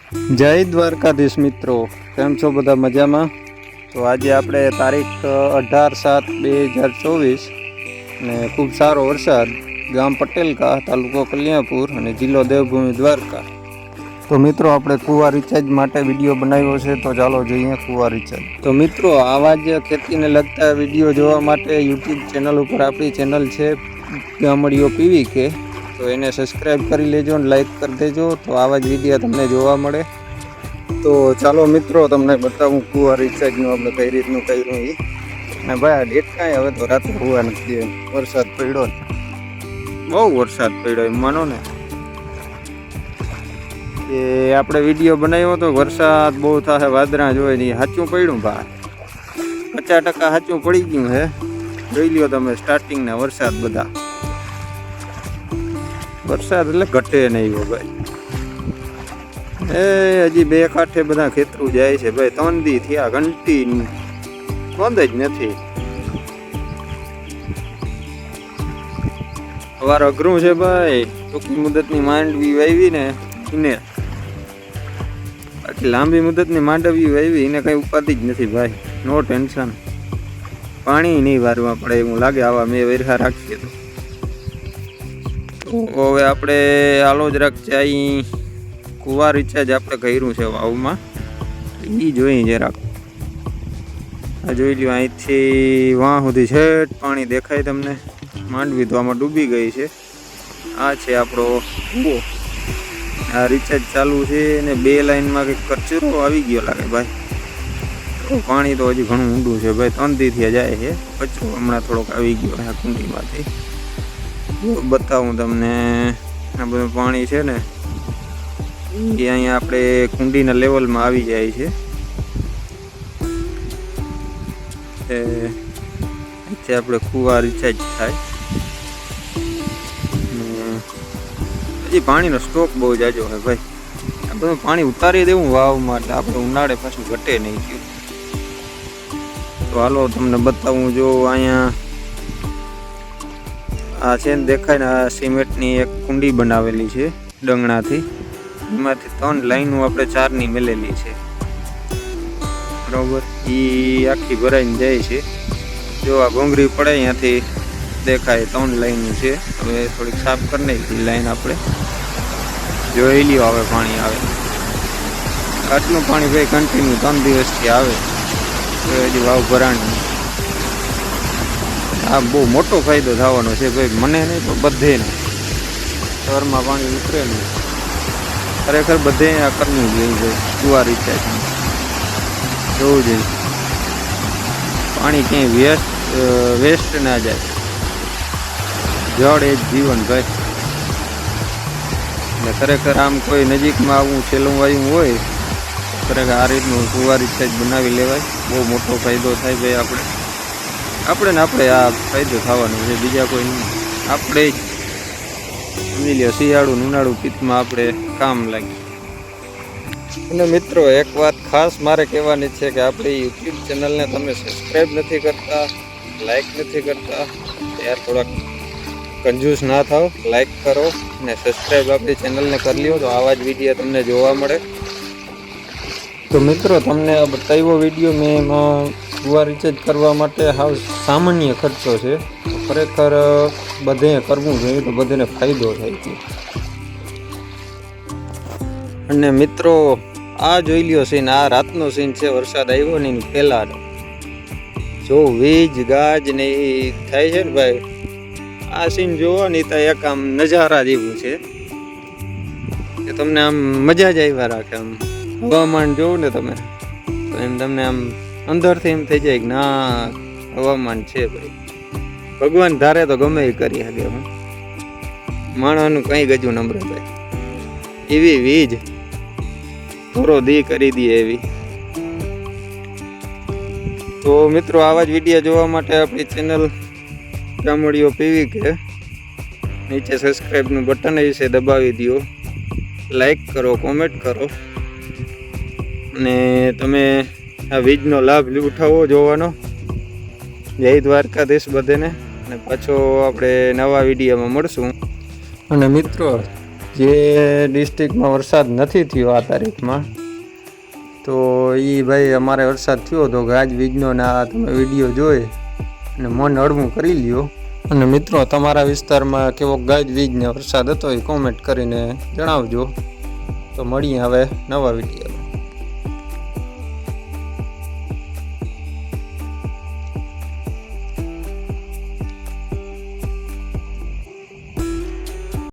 જય દ્વારકાધીશ મિત્રો, કેમ છો બધા મજામાં? તો આજે આપણે તારીખ 18/7/2024 ને ખૂબ સારો વરસાદ, ગામ પટેલકા, તાલુકો કલ્યાણપુર અને જિલ્લો દેવભૂમિ દ્વારકા. તો મિત્રો આપણે કુવા રિચાર્જ માટે વિડીયો બનાવ્યો છે, તો ચાલો જોઈએ કુવા રિચાર્જ. તો મિત્રો આવા જ ખેતીને લગતા વિડીયો જોવા માટે યુટ્યુબ ચેનલ ઉપર આપણી ચેનલ છે ગામડીઓ પીવીકે, તો એને સબસ્ક્રાઈબ કરી લેજો અને લાઈક કરી દેજો, તો આવા જ વિડીયો તમને જોવા મળે. તો ચાલો મિત્રો તમને બતાવું કુવા રિચાર્જનું આપણે કઈ રીતનું કર્યું એ. અને ભાઈ આ ડેટ કાંઈ હવે તો રાત્રે હોવા નથી, વરસાદ પડ્યો, બહુ વરસાદ પડ્યો એમ માનો ને. એ આપણે વિડીયો બનાવ્યો તો વરસાદ બહુ થાય, વાદળા જોઈ નહીં, સાચું પડ્યું ભાઈ, 50% સાચું પડી ગયું હે. જોઈ લ્યો તમે સ્ટાર્ટિંગના વરસાદ, બધા વરસાદ એટલે ઘટે નહીં ભાઈ. એ હજી બે કાંઠે બધા ખેતરું જાય છે ભાઈ, 3 દી થયા ઘંટી બંધ જ નથી. વાર અઘરું છે ભાઈ, ટૂંકી મુદતની માંડવી વાવી ને એને, બાકી લાંબી મુદતની માંડવી વાવી એને કઈ ઉપાધિ જ નથી ભાઈ, નો ટેન્શન. પાણી નહીં વારવા પડે એવું લાગે આવા મેં વેરખા રાખીએ તો. હવે આપણે આલો જ રાખ અહીં કુવા રિચાર્જ આપણે કર્યું છે વાવમાં, એ જોઈ જરાક. આ જોઈ લ્યો, અહીંથી વાં સુધી છેટ પાણી દેખાય તમને. માંડવી તો આમાં ડૂબી ગઈ છે. આ છે આપણો કૂવો, આ રિચાર્જ ચાલુ છે ને 2 લાઈનમાં કંઈક કચરો આવી ગયો લાગે ભાઈ. પાણી તો હજી ઘણું ઊંડું છે ભાઈ, 3 દીથી જાય છે. કચરો હમણાં થોડોક આવી ગયો છે કુંડીમાંથી. બતાવું તમને, આ બધું પાણી છે ને એ અહીંયા આપણે કુંડીના લેવલમાં આવી જાય છે. અહીંથી આપણે કુવા રિચાર્જ થાય. હજી પાણીનો સ્ટોક બહુ જાજો છે ભાઈ. આ બધું પાણી ઉતારી દેવું વાવમાં, એટલે આપણે ઉનાળે પાછું ઘટે નહીં ગયું. તો હાલો તમને બતાવું. જો અહીંયા આ છે ને દેખાય ને, આ સિમેન્ટની એક કુંડી બનાવેલી છે ડંગણાથી, એમાંથી 3 લાઈનો આપણે 4ની મેલેલી છે બરાબર. એ આખી ભરાઈને જાય છે. જો આ ભોંગરી પડે અહીંયાથી દેખાય 3 લાઈનો છે. હવે થોડીક સાફ કરી નાખી લાઈન આપણે, જોઈ લ્યો આવે પાણી આવે. આટલું પાણી ભાઈ કન્ટિન્યુ 3 દિવસથી આવે તો હજી વાવ ભરાણી. આ બહુ મોટો ફાયદો થવાનો છે ભાઈ, મને નહીં તો બધે નહીં. શહેરમાં પાણી ઉતરે નહીં, ખરેખર બધે આ કરવું જોઈએ ભાઈ. કુવા રિચાર્જ જોવું જોઈએ, પાણી ક્યાંય વેસ્ટ ના જાય. જળ એ જ જીવન ભાઈ. એટલે ખરેખર આમ કોઈ નજીકમાં આવું છેલ્લું વાયું હોય, ખરેખર આ રીતનું કુવા રિચાર્જ બનાવી લેવાય. બહુ મોટો ફાયદો થાય ભાઈ. આપણે ને આપણે આ ફાયદો થવાનો છે, બીજા કોઈ નહીં. આપણે જ સમજી લ્યો, શિયાળું ઉનાળું પિત્તમાં આપણે કામ લાગીએ. અને મિત્રો એક વાત ખાસ મારે કહેવાની છે કે આપણી યુટ્યુબ ચેનલને તમે સબસ્ક્રાઈબ નથી કરતા, લાઈક નથી કરતા, યાર થોડાક કંજૂસ ના થાવ. લાઈક કરો અને સબસ્ક્રાઈબ આપણી ચેનલને કરી લ્યો, તો આવા જ વિડીયો તમને જોવા મળે. તો મિત્રો તમને આ બતાવ્યો વિડીયો મેં, એમાં કુવા રિચાર્જ કરવા માટે હાવ સામાન્ય ખર્ચો છે. ખરેખર બધે કરવું જોઈએ તો બધાને ફાયદો થાય છે. અને મિત્રો આ જોઈ લ્યો સીન, આ રાતનો સીન છે, વરસાદ આવ્યો ને એની પહેલાંનો. જો વીજ ગાજ ને એ થાય છે ને ભાઈ, આ સીન જોવો ને તો એક આમ નજારા જેવું છે કે તમને આમ મજા જ આવ્યા રાખે. આમ હવામાન જોવો ને તમે તો એમ તમને આમ અંદરથી એમ થઈ જાય કે ના હવામાન છે ભાઈ. ભગવાન ધારે તો ગમે એ કરી શકે. હું માણસનું કંઈ ગજું નંબર ભાઈ, એવી વીજ થોડો દી કરી દઈએ એવી. તો મિત્રો આવા જ વિડીયો જોવા માટે આપણી ચેનલ ગામડીઓ પીવીકે નીચે સબસ્ક્રાઈબનું બટન છે દબાવી દો, લાઈક કરો, કોમેન્ટ કરો અને તમે આ વીજનો લાભ ઉઠાવો જોવાનો. જય દ્વારકાધીશ બધાને. અને પાછો આપણે નવા વિડીયોમાં મળશું. અને મિત્રો જે ડિસ્ટ્રિક્ટમાં વરસાદ નથી થયો આ તારીખમાં, તો એ ભાઈ અમારે વરસાદ થયો તો ગાજવીજનો ને આ તમે વિડીયો જોઈ અને મન હળવું કરી લ્યો. અને મિત્રો તમારા વિસ્તારમાં કેવો ગાજવીજ ને વરસાદ હતો એ કોમેન્ટ કરીને જણાવજો. તો મળીએ હવે નવા વિડીયો.